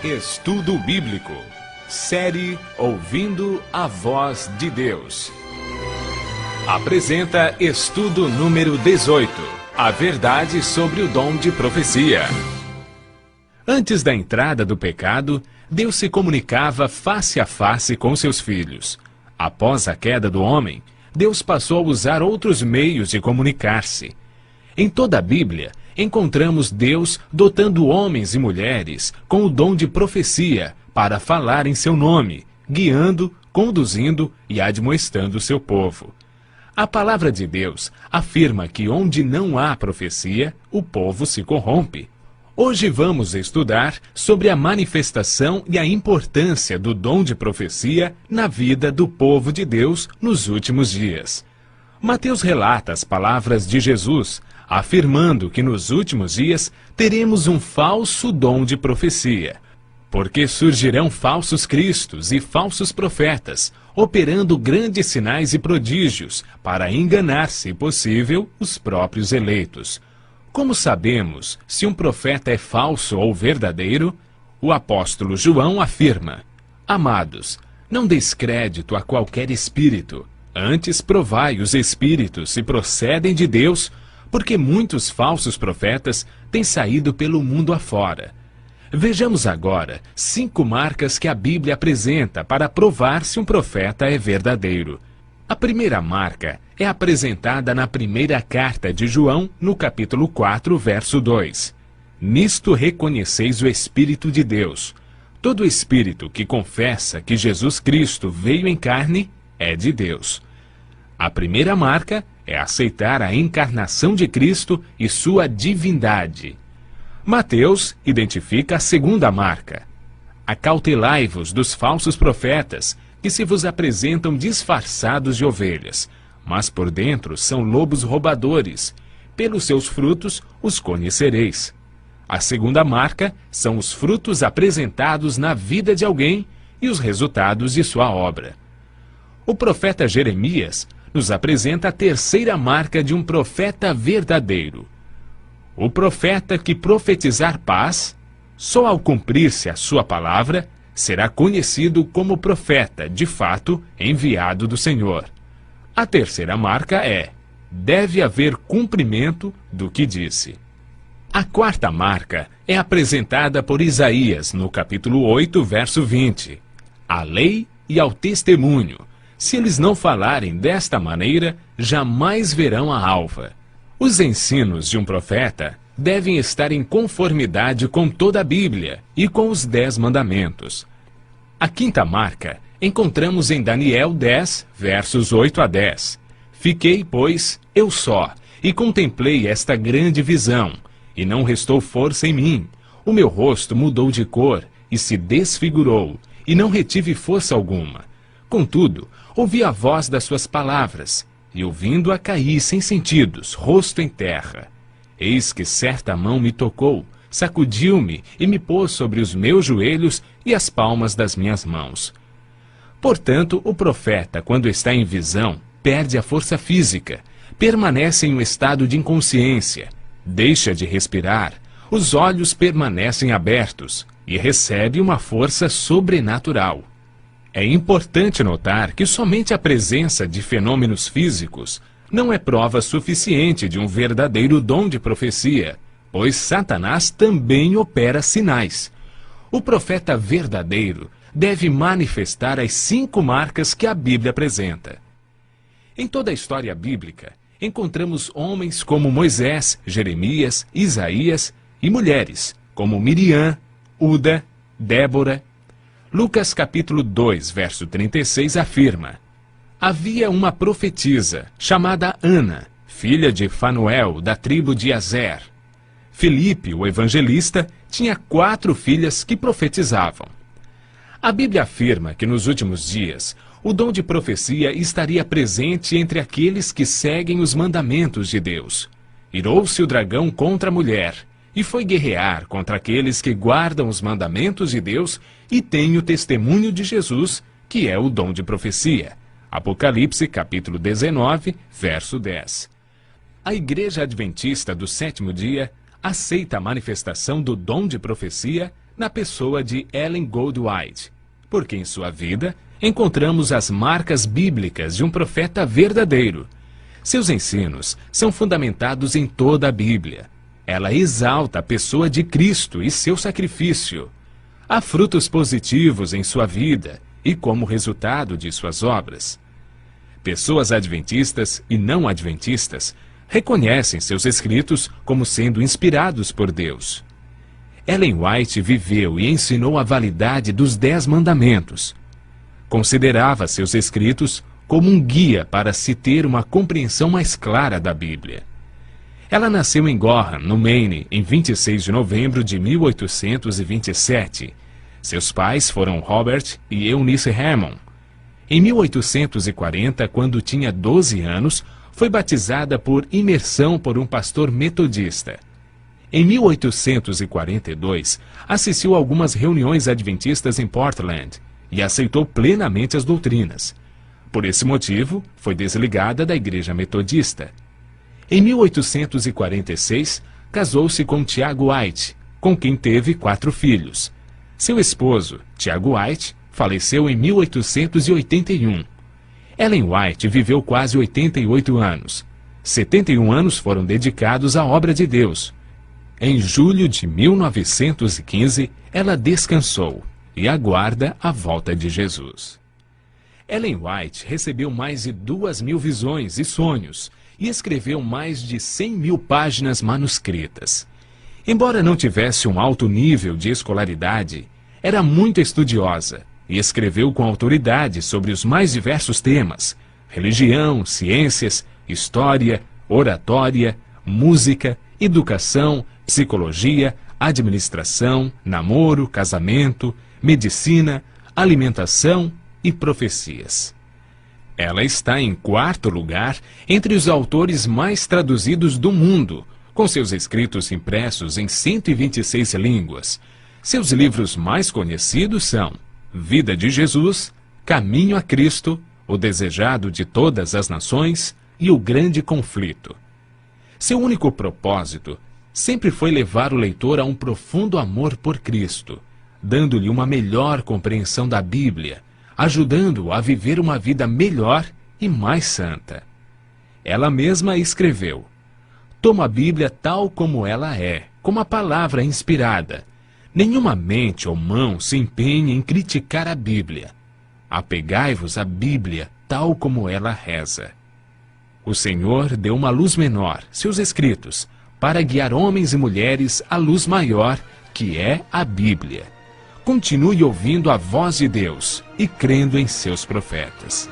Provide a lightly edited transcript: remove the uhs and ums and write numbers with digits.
Estudo Bíblico. Série Ouvindo a Voz de Deus. Apresenta estudo número 18. A verdade sobre o dom de profecia. Antes da entrada do pecado, Deus se comunicava face a face com seus filhos. Após a queda do homem, Deus passou a usar outros meios de comunicar-se. Em toda a Bíblia, encontramos Deus dotando homens e mulheres com o dom de profecia para falar em seu nome, guiando, conduzindo e admoestando seu povo. A palavra de Deus afirma que onde não há profecia, o povo se corrompe. Hoje vamos estudar sobre a manifestação e a importância do dom de profecia na vida do povo de Deus nos últimos dias. Mateus relata as palavras de Jesus, afirmando que nos últimos dias teremos um falso dom de profecia, porque surgirão falsos cristos e falsos profetas, operando grandes sinais e prodígios para enganar, se possível, os próprios eleitos. Como sabemos se um profeta é falso ou verdadeiro? O apóstolo João afirma: Amados, não deis crédito a qualquer espírito, antes provai os espíritos se procedem de Deus, porque muitos falsos profetas têm saído pelo mundo afora. Vejamos agora 5 marcas que a Bíblia apresenta para provar se um profeta é verdadeiro. A primeira marca é apresentada na primeira carta de João, no capítulo 4, verso 2. Nisto reconheceis o Espírito de Deus. Todo espírito que confessa que Jesus Cristo veio em carne é de Deus. A primeira marca é aceitar a encarnação de Cristo e sua divindade. Mateus identifica a segunda marca. Acautelai-vos dos falsos profetas, que se vos apresentam disfarçados de ovelhas, mas por dentro são lobos roubadores. Pelos seus frutos os conhecereis. A segunda marca são os frutos apresentados na vida de alguém e os resultados de sua obra. O profeta Jeremias nos apresenta a terceira marca de um profeta verdadeiro. O profeta que profetizar paz, só ao cumprir-se a sua palavra, será conhecido como profeta, de fato, enviado do Senhor. A terceira marca é: deve haver cumprimento do que disse. A quarta marca é apresentada por Isaías, no capítulo 8, verso 20. À lei e ao testemunho. Se eles não falarem desta maneira, jamais verão a alva. Os ensinos de um profeta devem estar em conformidade com toda a Bíblia e com os 10 mandamentos. A quinta marca encontramos em Daniel 10, versos 8 a 10. Fiquei, pois, eu só, e contemplei esta grande visão, e não restou força em mim. O meu rosto mudou de cor e se desfigurou, e não retive força alguma. Contudo, ouvi a voz das suas palavras, e ouvindo-a caí sem sentidos, rosto em terra. Eis que certa mão me tocou, sacudiu-me e me pôs sobre os meus joelhos e as palmas das minhas mãos. Portanto, o profeta, quando está em visão, perde a força física, permanece em um estado de inconsciência, deixa de respirar, os olhos permanecem abertos e recebe uma força sobrenatural. É importante notar que somente a presença de fenômenos físicos não é prova suficiente de um verdadeiro dom de profecia, pois Satanás também opera sinais. O profeta verdadeiro deve manifestar as 5 marcas que a Bíblia apresenta. Em toda a história bíblica, encontramos homens como Moisés, Jeremias, Isaías e mulheres como Miriam, Uda, Débora. Lucas capítulo 2, verso 36 afirma: Havia uma profetisa chamada Ana, filha de Fanuel, da tribo de Azer. Filipe, o evangelista, tinha 4 filhas que profetizavam. A Bíblia afirma que nos últimos dias, o dom de profecia estaria presente entre aqueles que seguem os mandamentos de Deus. Irou-se o dragão contra a mulher, e foi guerrear contra aqueles que guardam os mandamentos de Deus e têm o testemunho de Jesus, que é o dom de profecia. Apocalipse, capítulo 19, verso 10. A Igreja Adventista do Sétimo Dia aceita a manifestação do dom de profecia na pessoa de Ellen Goldwhite, porque em sua vida encontramos as marcas bíblicas de um profeta verdadeiro. Seus ensinos são fundamentados em toda a Bíblia. Ela exalta a pessoa de Cristo e seu sacrifício. Há frutos positivos em sua vida e como resultado de suas obras. Pessoas adventistas e não adventistas reconhecem seus escritos como sendo inspirados por Deus. Ellen White viveu e ensinou a validade dos 10 mandamentos. Considerava seus escritos como um guia para se ter uma compreensão mais clara da Bíblia. Ela nasceu em Gorham, no Maine, em 26 de novembro de 1827. Seus pais foram Robert e Eunice Hammond. Em 1840, quando tinha 12 anos, foi batizada por imersão por um pastor metodista. Em 1842, assistiu a algumas reuniões adventistas em Portland e aceitou plenamente as doutrinas. Por esse motivo, foi desligada da Igreja Metodista. Em 1846, casou-se com Tiago White, com quem teve 4 filhos. Seu esposo, Tiago White, faleceu em 1881. Ellen White viveu quase 88 anos. 71 anos foram dedicados à obra de Deus. Em julho de 1915, ela descansou e aguarda a volta de Jesus. Ellen White recebeu mais de 2.000 visões e sonhos e escreveu mais de 100.000 páginas manuscritas. Embora não tivesse um alto nível de escolaridade, era muito estudiosa e escreveu com autoridade sobre os mais diversos temas: religião, ciências, história, oratória, música, educação, psicologia, administração, namoro, casamento, medicina, alimentação e profecias. Ela está em 4º lugar entre os autores mais traduzidos do mundo, com seus escritos impressos em 126 línguas. Seus livros mais conhecidos são Vida de Jesus, Caminho a Cristo, O Desejado de Todas as Nações e O Grande Conflito. Seu único propósito sempre foi levar o leitor a um profundo amor por Cristo, dando-lhe uma melhor compreensão da Bíblia, ajudando-o a viver uma vida melhor e mais santa. Ela mesma escreveu: "Tomo a Bíblia tal como ela é, como a palavra inspirada. Nenhuma mente ou mão se empenhe em criticar a Bíblia. Apegai-vos à Bíblia tal como ela reza." O Senhor deu uma luz menor, seus escritos, para guiar homens e mulheres à luz maior, que é a Bíblia. Continue ouvindo a voz de Deus e crendo em seus profetas.